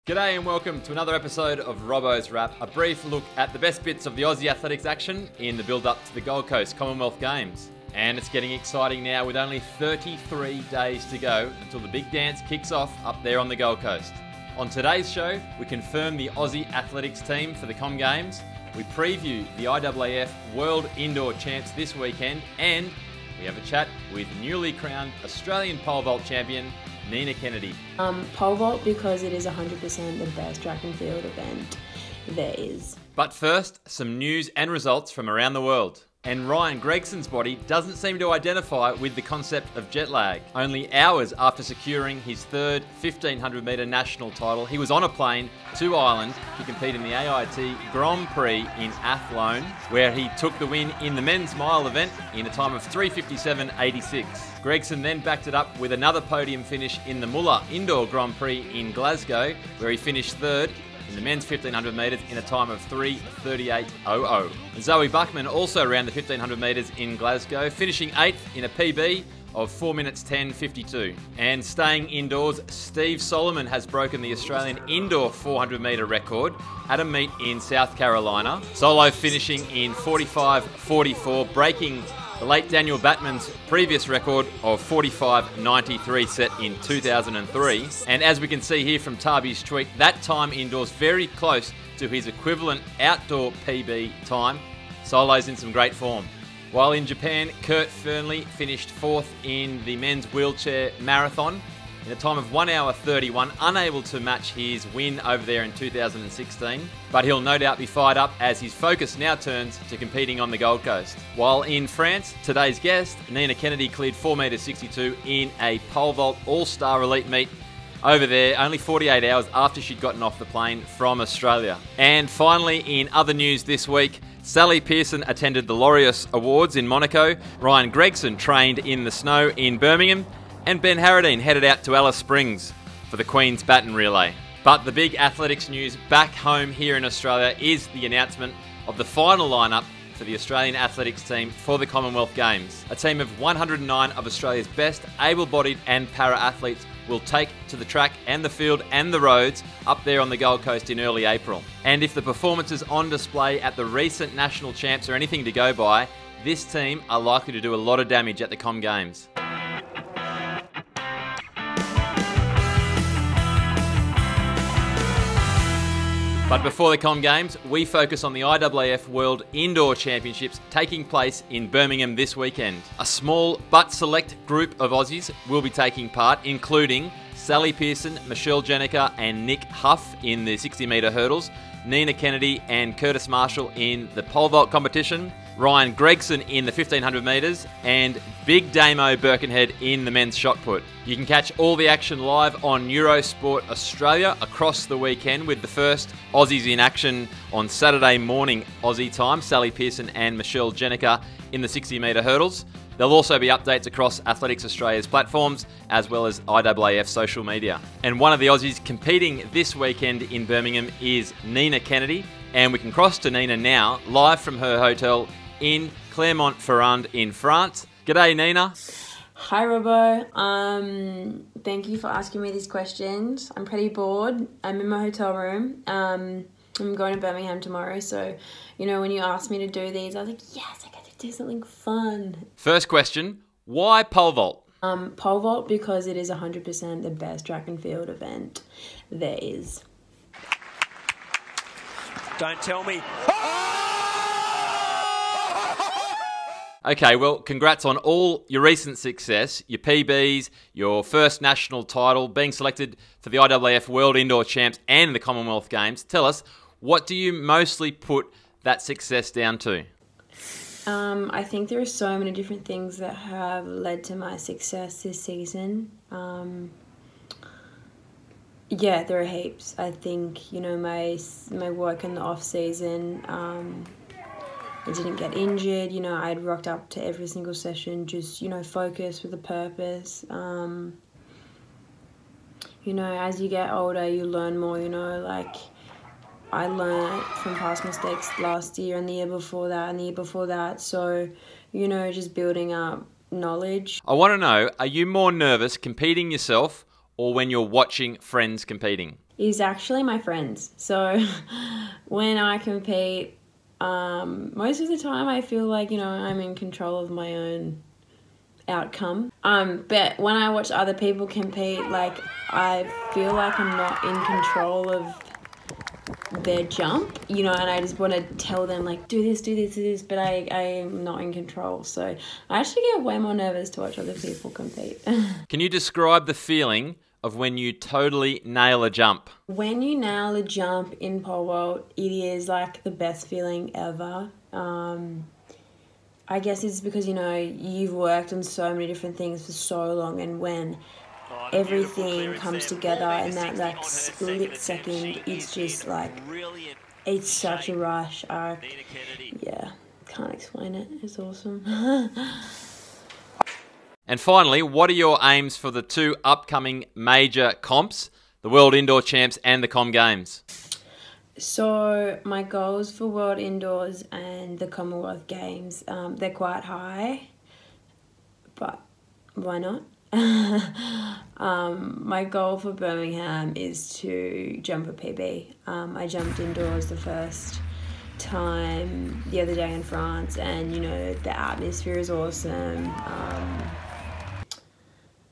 G'day and welcome to another episode of Robbo's Wrap, a brief look at the best bits of the Aussie athletics action in the build-up to the Gold Coast Commonwealth Games. And it's getting exciting now with only 33 days to go until the big dance kicks off up there on the Gold Coast. On today's show, we confirm the Aussie Athletics Team for the Com Games, we preview the IAAF World Indoor Champs this weekend, and we have a chat with newly crowned Australian pole vault champion, Nina Kennedy. Pole vault because it is 100% the best track and field event there is. But first, some news and results from around the world. And Ryan Gregson's body doesn't seem to identify with the concept of jet lag. Only hours after securing his third 1500 metre national title, he was on a plane to Ireland to compete in the AIT Grand Prix in Athlone, where he took the win in the men's mile event in a time of 3:57.86. Gregson then backed it up with another podium finish in the Muller Indoor Grand Prix in Glasgow, where he finished third in the men's 1500 metres in a time of 3:38.00. Zoe Buckman also ran the 1500 metres in Glasgow, finishing 8th in a PB of 4 minutes 10.52. And staying indoors, Steve Solomon has broken the Australian indoor 400 metre record at a meet in South Carolina. Solo finishing in 45.44, breaking the late Daniel Batman's previous record of 45.93 set in 2003. And as we can see here from Tabi's tweet, that time indoors very close to his equivalent outdoor PB time. Solo's in some great form. While in Japan, Kurt Fernley finished 4th in the men's wheelchair marathon in a time of 1 hour 31, unable to match his win over there in 2016. But he'll no doubt be fired up as his focus now turns to competing on the Gold Coast. While in France, today's guest, Nina Kennedy, cleared 4.62 in a pole vault all-star elite meet over there only 48 hours after she'd gotten off the plane from Australia. And finally, in other news this week, Sally Pearson attended the Laureus Awards in Monaco, Ryan Gregson trained in the snow in Birmingham, and Ben Harradine headed out to Alice Springs for the Queen's Baton Relay. But the big athletics news back home here in Australia is the announcement of the final lineup for the Australian Athletics Team for the Commonwealth Games. A team of 109 of Australia's best able-bodied and para-athletes will take to the track and the field and the roads up there on the Gold Coast in early April. And if the performances on display at the recent national champs are anything to go by, this team are likely to do a lot of damage at the Com Games. But before the Com Games, we focus on the IAAF World Indoor Championships taking place in Birmingham this weekend. A small but select group of Aussies will be taking part, including Sally Pearson, Michelle Jenniker and Nick Huff in the 60 metre hurdles, Nina Kennedy and Curtis Marshall in the pole vault competition, Ryan Gregson in the 1500 metres, and Big Damo Birkenhead in the men's shot put. You can catch all the action live on Eurosport Australia across the weekend, with the first Aussies in action on Saturday morning Aussie time, Sally Pearson and Michelle Jenniker in the 60 metre hurdles. There'll also be updates across Athletics Australia's platforms, as well as IAAF social media. And one of the Aussies competing this weekend in Birmingham is Nina Kennedy, and we can cross to Nina now, live from her hotel in Clermont-Ferrand in France. G'day, Nina. Hi, Robbo. Thank you for asking me these questions. I'm pretty bored. I'm in my hotel room. I'm going to Birmingham tomorrow, so, when you asked me to do these, I was like, yes, I get to do something fun. First question, why pole vault? Pole vault because it is 100% the best track and field event there is. Don't tell me. Okay, well, congrats on all your recent success, your PBs, your first national title, being selected for the IAAF World Indoor Champs and the Commonwealth Games. Tell us, what do you mostly put that success down to? I think there are so many different things that have led to my success this season. Yeah, there are heaps. I think, my work in the off-season, I didn't get injured, I had rocked up to every single session, just, focused with a purpose. As you get older, you learn more, I learned from past mistakes last year and the year before that and the year before that. So, just building up knowledge. I want to know, are you more nervous competing yourself or when you're watching friends competing? is actually my friends. So when I compete, most of the time I feel like, you know, I'm in control of my own outcome. But when I watch other people compete, like, I feel like I'm not in control of their jump, you know, and I just want to tell them, like, do this, do this, do this, but I am not in control. So I actually get way more nervous to watch other people compete. Can you describe the feeling of when you totally nail a jump? When you nail a jump in pole vault, it is like the best feeling ever. I guess it's because, you know, you've worked on so many different things for so long, and when everything comes together in that like split second, it's just like, it's such a rush. Yeah, can't explain it. It's awesome. And finally, what are your aims for the 2 upcoming major comps, the World Indoor Champs and the Com Games? So my goals for World Indoors and the Commonwealth Games, they're quite high, but why not? My goal for Birmingham is to jump a PB. I jumped indoors the first time the other day in France, and, you know, the atmosphere is awesome.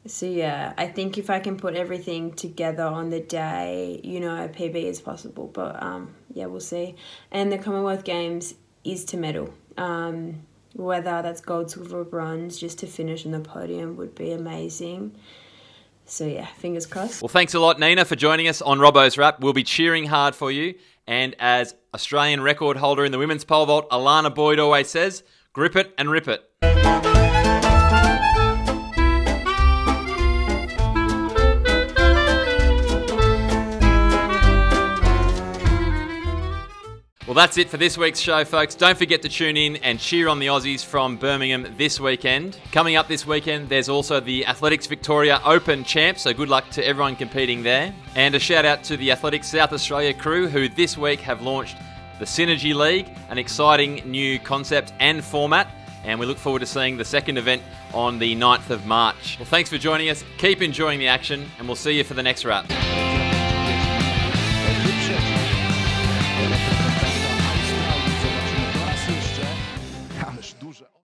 So yeah, I think if I can put everything together on the day, you know, a PB is possible. But yeah, we'll see. And the Commonwealth Games is to medal. Whether that's gold, silver, or bronze, just to finish on the podium would be amazing. So yeah, fingers crossed. Well, thanks a lot, Nina, for joining us on Robbo's Wrap. We'll be cheering hard for you. And as Australian record holder in the women's pole vault, Alana Boyd always says, grip it and rip it. Well, that's it for this week's show, folks. Don't forget to tune in and cheer on the Aussies from Birmingham this weekend. Coming up this weekend, there's also the Athletics Victoria Open Champs, so good luck to everyone competing there. And a shout out to the Athletics South Australia crew, who this week have launched the Synergy League, an exciting new concept and format. And we look forward to seeing the second event on the 9th of March. Well, thanks for joining us. Keep enjoying the action, and we'll see you for the next wrap.